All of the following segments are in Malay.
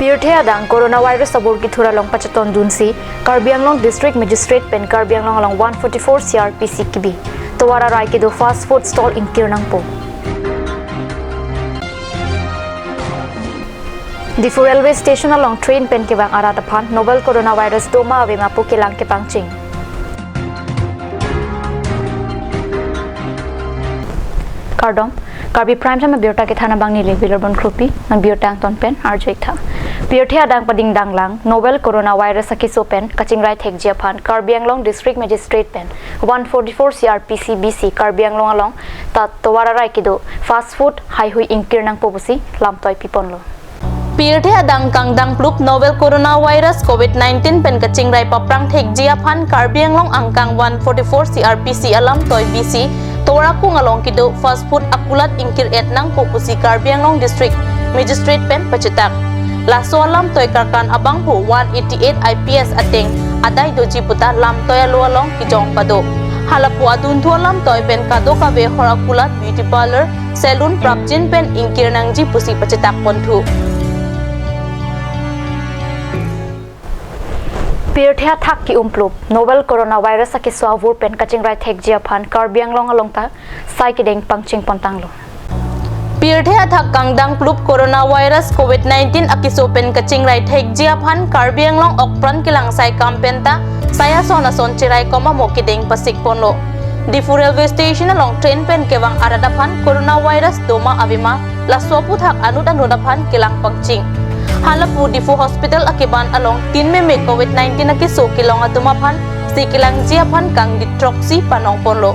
Pirthe adang coronavirus sabur ki thura long pachaton dunsi Karbi Anglong District Magistrate pen Karbi Anglong along 144 CRPC kibi towara rai ki do fast food stall in Kirnangpo Difu railway station along train pen ke bang aratapan novel coronavirus doma avema po kelang ke pangching Kardom Karbi prime time biota ke thana bang ni regular bon kropi an biota ton pen arjek tha Pirthe adang pading danglang novel coronavirus akiso pen kachingrai thekjia phan Karbi Anglong District Magistrate pen 144 CRPC BC Karbi Anglong along ta towara rai kido fast food hai hui inkir nang pobusi lamtoi piponlo Pirthe adang kangdang plup novel coronavirus COVID-19 pen kachingrai paprang thekjia phan Karbi Anglong angkang 144 CRPC alam toi BC Tora kung along kido fast food akulat ingkir et nang popusi Karbi Anglong District Magistrate pen pacetak laso alam toy karkan abang pu 188 IPS ateng adai doji puta lam toy alo along kijong pado halapu adun thu alam toy pen kado kabe horakulat beauty parlor salon prapjin pen ingkir nang ji pusi pacetak ponthu Pirthe thak ki umplup novel coronavirus aki swavur pen kachingrai thekjia phan Karbi Anglong along ta sai ki deng pangching pontanglo Pirthe athak kangdang plup coronavirus COVID-19 akiso pen kachingrai thekjia phan Karbi Anglong okpran kilang sai campaign ta saya sona son chirai koma mokideng pasik ponlo Difu railway station along train pen kewang arada phan coronavirus doma avima laswapu thak anuda phan kilang pangching halapu Difu hospital akiban along 3 me COVID-19 akiso kilong atuma phan si kilang jia phan kang ditroxy panong ponlo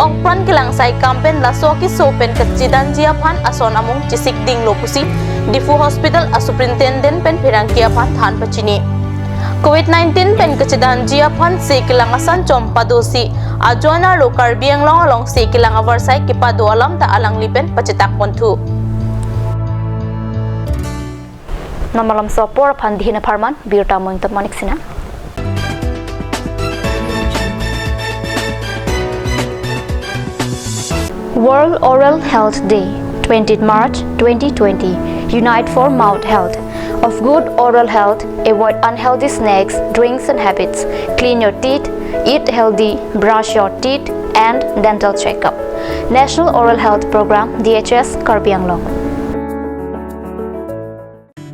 Okpran kilang sai campaign laso ki sopen kachidan jia phan ason among chisik ding lopusi Difu hospital a superintendent pen phirang kia phan than pachini COVID-19 pen kachidan jia phan si kilang asan chom padosi ajona lo Karbi Anglong along si kilang avarsai ki pado alam ta alang lipen pachitak ponthu Namalam sopor pandhina pharman biota moing manik sina World Oral Health Day 20th March 2020 Unite for Mouth Health of good oral health avoid unhealthy snacks drinks and habits clean your teeth eat healthy brush your teeth and dental checkup National Oral Health Program DHS Karbi Anglong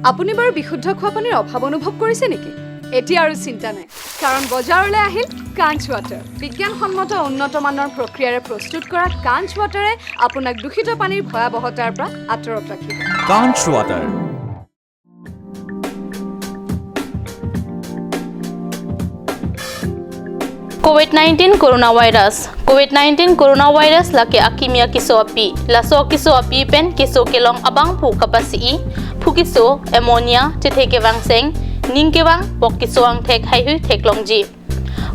আপুনি বাৰু বিশুদ্ধ খোৱা পানীৰ অভাৱ অনুভৱ কৰিছে নেকি এতিয়া আৰু চিন্তা নাই কাৰণ বজাৰলৈ আহিল কাঞ্চ ৱাটাৰ বিজ্ঞানসন্মত উন্নত মানৰ প্ৰক্ৰিয়াৰে প্ৰস্তুত কৰা কাঞ্চ ৱাটাৰে আপোনাক দূষিত পানীৰ ভয়াৱহতাৰ পৰা আঁতৰত ৰাখিব কাঞ্চ water COVID-19 coronavirus laki akimia kiso api laso kiso api pen kiso kelong abang pu kapasi Pukiso, ammonia, chitheke wangseng, ningkewang, pokiso ang thek hai hui theklong ji.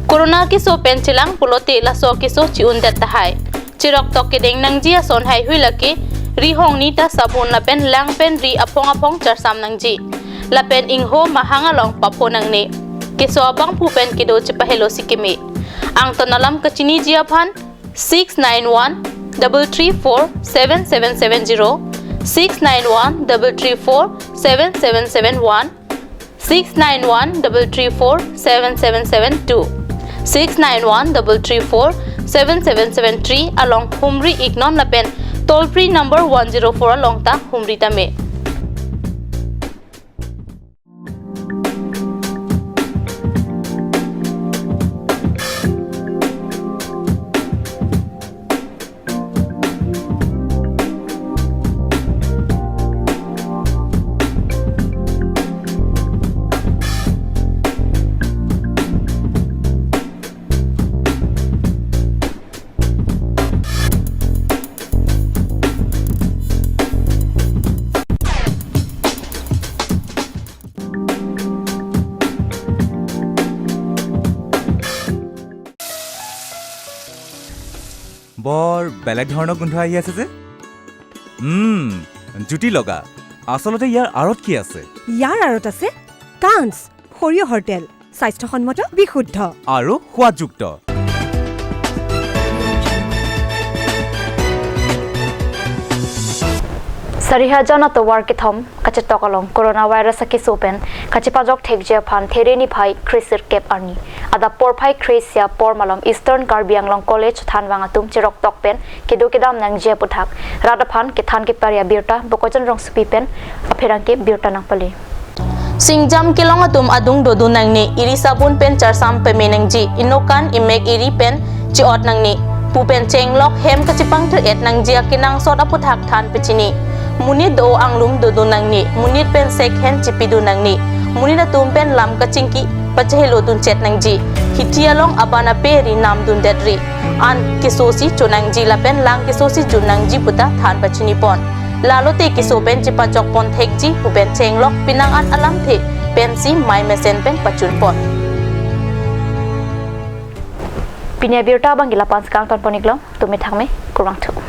Corona kiso penchilang pulote laso kiso chiun detta hai. Chirok toke deng nang ji ason hai hui laki, ri hong ni ta sabun la pen lang pen ri apong charsam nang ji. La pen ingho mahanga long papo nang ne. Kiso abang pu pen kido chipahelo sikime. Ang tonalam kachini ji aphan 691 334 7770 691 334 7771 691 334 7772 691 334 7773 along Humri Ignon Lapen toll free number 104 along ta Humri Tame বৰ বেলেগ ধৰণৰ গোন্ধ আহি আছে যে জুটি লগা আসলতে ইয়াৰ আৰত কি আছে ইয়াৰ আৰত আছে কাঞ্চ সৰিয়হৰ তেল স্বাস্থ্যসন্মত বিশুদ্ধ আৰু সোৱাদযুক্ত Sariha jana to war kithom kache tokalong coronavirus ki sopen kache pajok thekje phan thereni phai krisir kep arni ada por phai kresia por malam Eastern Karbi Anglong College thanwang atum chirok tokpen kedo kedam nang je puthak rada phan ke than ke paria birta bokojan rong supi pen apherang ke birta nang pali Singjam kilong atum adung dodu nang ni iri sabun pen charsam pe menang ji inokan imek iri pen chi ot nang ni pupen chenglok hem kachipang ter et nang jia kinang sot aputhak than pechini munit do anglum dodu nang ni munit pen sek hen chipidu nang ni munit atum pen lam kachingki pachhelo dun chet nang ji hitialong abana peri nam dun dedri an kisosi chonang ji la pen lang kisosi junang ji puta than pechini pon lalote kiso pen chipa chok pon thek ji pupen chenglok pinang an alam the pen si mai mesen pen pachun pon Pinya birta bang gila pans kang ton poniklo tumi thangme kurang thu